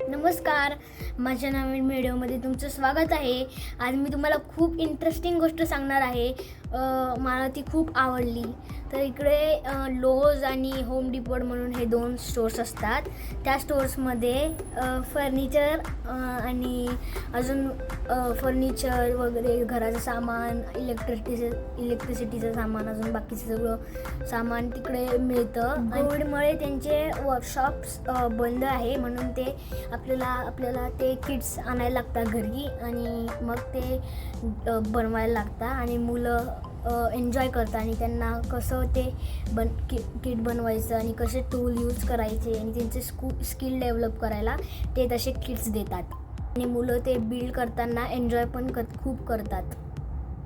नमस्कार, माझ्या नवीन व्हिडिओमध्ये तुमचं स्वागत आहे. आज मी तुम्हाला खूप इंटरेस्टिंग गोष्ट सांगणार आहे. मला ती खूप आवडली. तर इकडे लोज आणि होम डिपोट म्हणून हे 2 स्टोर्स असतात. त्या स्टोर्समध्ये फर्निचर आणि अजून फर्निचर वगैरे, घराचं सामान, इलेक्ट्रिसिटीचं सामान, अजून बाकीचं सगळं सामान तिकडे मिळतं. कोविडमुळे त्यांचे वर्कशॉप्स बंद आहे, म्हणून ते आपल्याला ते किट्स आणायला लागतात घरी आणि मग ते बनवायला लागतात आणि मुलं एन्जॉय करतात आणि त्यांना कसं ते किट बनवायचं आणि कसे टूल यूज करायचे आणि त्यांचे स्किल डेव्हलप करायला ते तसे किट्स देतात आणि मुलं ते बिल्ड करताना एन्जॉय पण खूप करतात.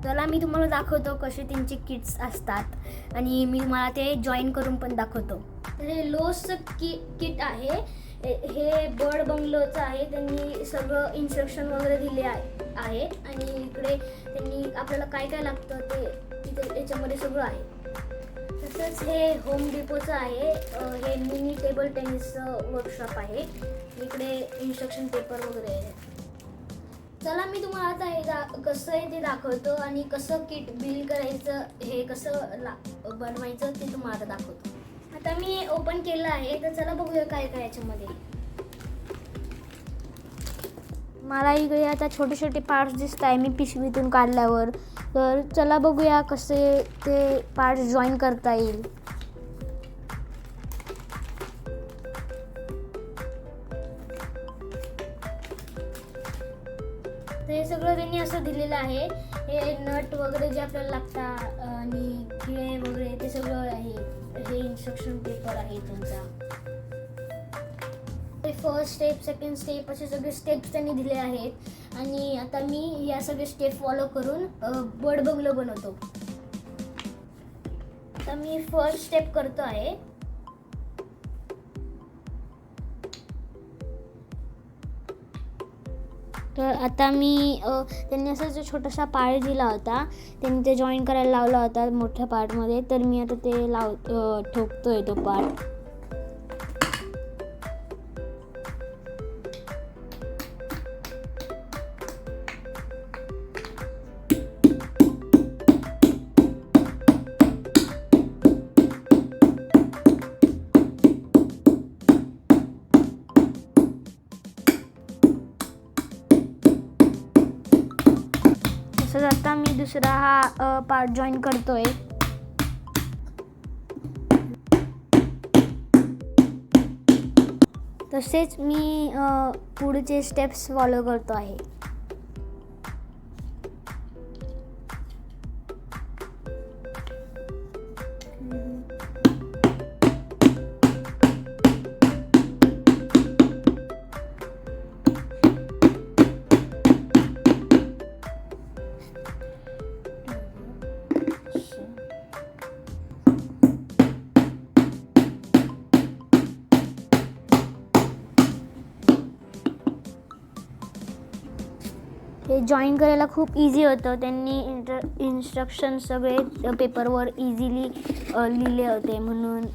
चला मी तुम्हाला दाखवतो कसे त्यांचे किट्स असतात आणि मी तुम्हाला ते जॉईन करून पण दाखवतो. तर हे लोसचं किट आहे. हे बर्ड बंगलोचं आहे. त्यांनी सगळं इन्स्ट्रक्शन वगैरे दिले आहे आणि इकडे त्यांनी आपल्याला काय काय लागतं ते तिथे याच्यामध्ये सगळं आहे. तसंच हे होम डिपोचं आहे. हे मिनी टेबल टेनिसचं वर्कशॉप आहे. इकडे इन्स्ट्रक्शन पेपर वगैरे आहे. चला मी तुम्हाला आता हे कसं आहे ते दाखवतो आणि कसं किट बिल्ड करायचं, हे कसं बनवायचं ते तुम्हाला दाखवतो. आता मी ओपन केलं आहे, तर चला बघूया काय काय याच्यामध्ये. मला इकडे आता छोटे छोटे पार्ट्स दिसत आहे मी पिशवीतून काढल्यावर. तर चला बघूया कसे ते पार्ट्स जॉईन करता येईल. तर हे सगळं त्यांनी असं दिलेलं आहे. हे नट वगैरे जे आपल्याला लागतात आणि खिळे वगैरे ते सगळं आहे. हे इन्स्ट्रक्शन पेपर आहे त्यांचा. ते फर्स्ट स्टेप, सेकंड स्टेप असे सगळे स्टेप्स त्यांनी दिले आहेत आणि आता मी या सगळे स्टेप फॉलो करून बर्ड बंगलो बनवतो. आता मी फर्स्ट स्टेप करतो आहे. तर आता मी त्यांनी असा जो छोटासा पार्ट दिला होता, त्यांनी ते जॉईन करायला लावला होता मोठ्या पार्टमध्ये. तर मी आता ते ठोकतोय तो पार्ट. तसंच आता मी दुसरा हा पार्ट जॉईन करतोय. तसेच मी पुढचे स्टेप्स फॉलो करतो आहे. हे जॉईन करायला खूप इझी होतं. त्यांनी इन्स्ट्रक्शन सगळे पेपरवर इझिली लिहिले होते, म्हणून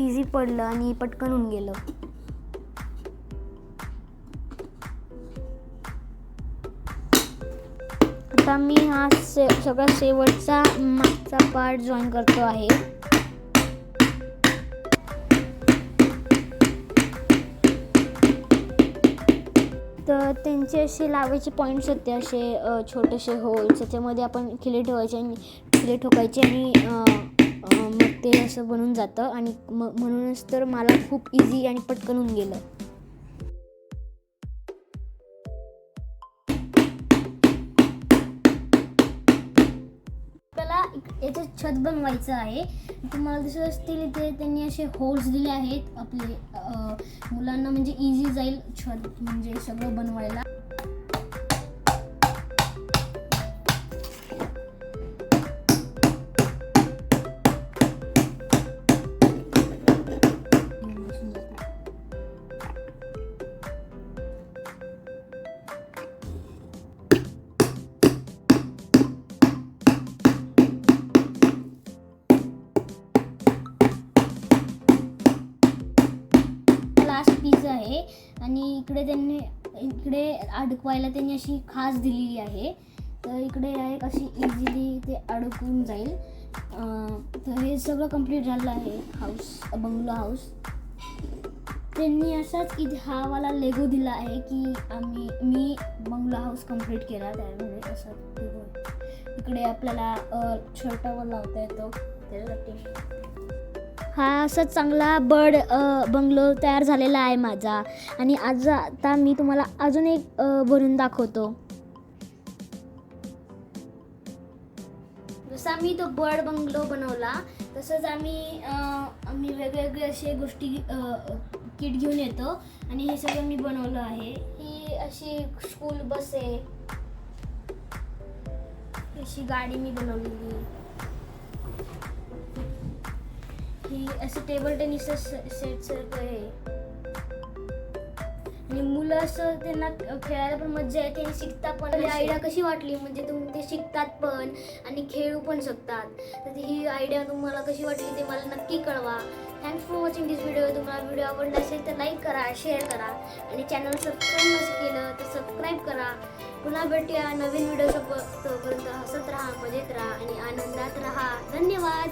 इझी पडलं आणि पटकन होऊन गेलं. आता मी हा सगळा शेवटचा मागचा पार्ट जॉईन करतो आहे. तर त्यांचे असे लावायचे पॉईंट्स होते, असे छोटेसे होल्स. त्याच्यामध्ये आपण खिळे ठेवायचे आणि खिळे ठोकायचे आणि मग ते असं बनून जातं आणि म्हणूनच तर मला खूप इझी आणि पटकन होऊन गेलं. आपल्याला याचं छत बनवायचं आहे. तुम्हाला दिसत असतील इथे त्यांनी असे होल्स दिले आहेत. आपले मुलांना म्हणजे इझी जाईल छत म्हणजे सगळं बनवायला. लास्ट पीस आहे. आहे आणि इकडे अडकवायला त्यांनी अशी खाच दिलेली आहे. तर इकडे आहे अशी इझिली ते अडकून जाईल. तर हे सगळं कंप्लीट झालं आहे बंगलो हाऊस. त्यांनी असाच इथे हा वाला लेगो दिला आहे की मी बंगलो हाऊस कंप्लीट केला. त्यामध्ये असं इकडे आपल्याला छोटावर लावता येतो त्यासाठी. हा असा चांगला बंगलो तयार झालेला आहे माझा. आणि आता मी तुम्हाला अजून एक बनवून दाखवतो. जसा मी तो बंगलो बनवला तसंच आम्ही वेगवेगळे असे गोष्टी किट घेऊन येतो आणि हे सगळं मी बनवलं आहे. ही अशी स्कूल बस आहे, अशी गाडी मी बनवलेली. ही असं टेबल टेनिसचं सेट सारखं आहे आणि मुलं असं त्यांना खेळायला पण मजा येते आणि शिकतात पण. ही आयडिया कशी वाटली म्हणजे ते शिकतात पण आणि खेळू पण शकतात. तर ही आयडिया तुम्हाला कशी वाटली ते मला नक्की कळवा. Thanks for watching this video. तुम्हाला व्हिडिओ आवडला असेल तर लाईक करा, शेअर करा आणि चॅनल सबस्क्राईब नसेल केलं तर सबस्क्राईब करा. पुन्हा भेटूया नवीन व्हिडिओ सोबत. तोपर्यंत हसत राहा, मजेत राहा आणि आनंदात राहा. धन्यवाद.